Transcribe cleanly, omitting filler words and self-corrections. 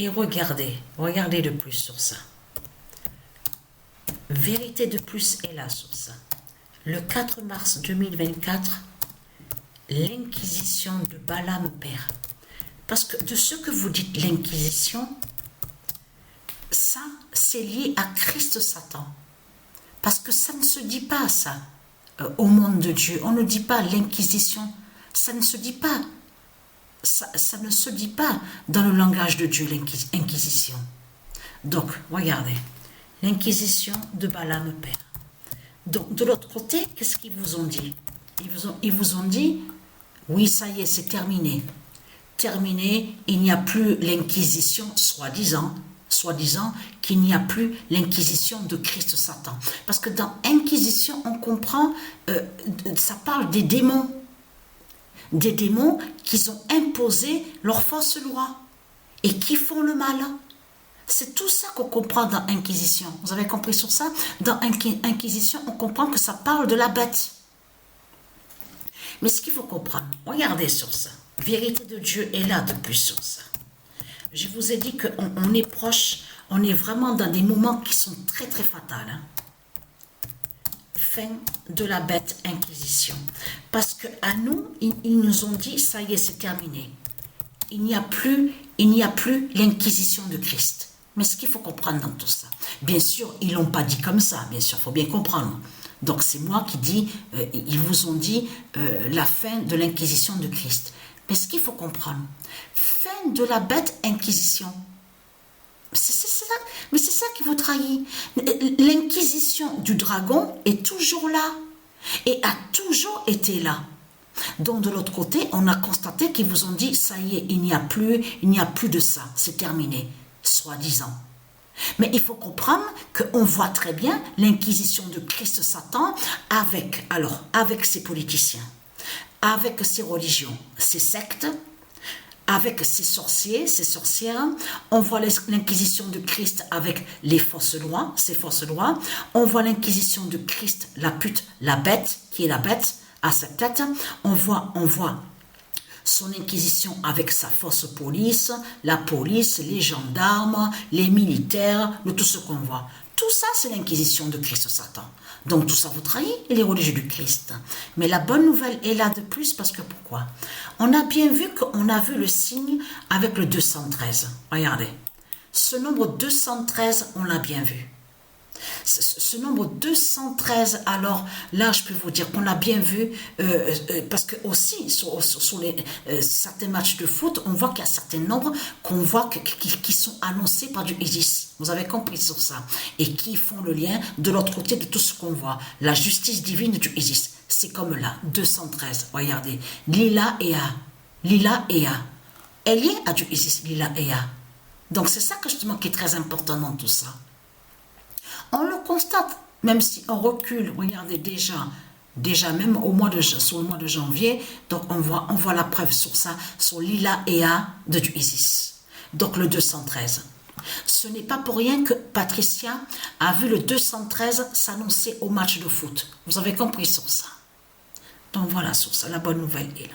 Et regardez de plus sur ça. Vérité de plus est là sur ça. Le 4 mars 2024, l'inquisition de Balaam Père. Parce que de ce que vous dites, l'inquisition, ça, c'est lié à Christ Satan. Parce que ça ne se dit pas ça au monde de Dieu. On ne dit pas l'inquisition. Ça ne se dit pas. Ça ne se dit pas dans le langage de Dieu, l'inquisition. Donc, regardez. L'inquisition de Balaam Père. Donc, de l'autre côté, qu'est-ce qu'ils vous ont dit? Ils vous ont dit, oui, ça y est, c'est terminé. Terminé, il n'y a plus l'inquisition, soi-disant qu'il n'y a plus l'inquisition de Christ Satan. Parce que dans inquisition, on comprend, ça parle des démons. Des démons qui ont imposé leur fausse loi et qui font le mal. C'est tout ça qu'on comprend dans Inquisition. Vous avez compris sur ça? Dans Inquisition, on comprend que ça parle de la bête. Mais ce qu'il faut comprendre, regardez sur ça. Vérité de Dieu est là de plus sur ça. Je vous ai dit qu'on est proche, on est vraiment dans des moments qui sont très très fatals. Hein? Fin de la bête Inquisition. Parce qu'à nous, ils nous ont dit, ça y est, c'est terminé. Il n'y a plus l'inquisition de Christ. Mais ce qu'il faut comprendre dans tout ça, bien sûr, ils ne l'ont pas dit comme ça, bien sûr, il faut bien comprendre. Donc c'est moi qui dis, ils vous ont dit la fin de l'inquisition de Christ. Mais ce qu'il faut comprendre, fin de la bête inquisition. C'est ça, mais c'est ça qui vous trahit. L'inquisition du dragon est toujours là et a toujours été là. Donc de l'autre côté, on a constaté qu'ils vous ont dit, ça y est, il n'y a plus de ça, c'est terminé, soi-disant. Mais il faut comprendre qu'on voit très bien l'inquisition de Christ Satan avec ses politiciens, avec ses religions, ses sectes, avec ses sorciers, ses sorcières. On voit l'inquisition de Christ avec les fausses lois, ses fausses lois. On voit l'inquisition de Christ, la pute, la bête, qui est la bête, à sa tête. On voit son inquisition avec sa fausse police, la police, les gendarmes, les militaires, tout ce qu'on voit. Tout ça, c'est l'inquisition de Christ Satan. Donc tout ça vous trahit, les religieux du Christ. Mais la bonne nouvelle est là de plus, parce que pourquoi? On a bien vu qu'on a vu le signe avec le 213. Regardez. Ce nombre 213, on l'a bien vu. Ce nombre 213, alors là je peux vous dire qu'on a bien vu, parce que aussi sur certains matchs de foot, on voit qu'il y a certains nombres qu'on voit qui sont annoncés par du ISIS. Vous avez compris sur ça. Et qui font le lien de l'autre côté de tout ce qu'on voit. La justice divine du ISIS. C'est comme là, 213. Regardez. Lila et A. Lila et A. Elle est à du ISIS, Lila et A. Donc c'est ça que justement qui est très important dans tout ça. On le constate, même si on recule, regardez déjà même sur le mois de janvier, donc on voit la preuve sur ça, sur Lila et A de du ISIS. Donc le 213. Ce n'est pas pour rien que Patricia a vu le 213 s'annoncer au match de foot. Vous avez compris sur ça. Donc voilà, sur ça, la bonne nouvelle est là.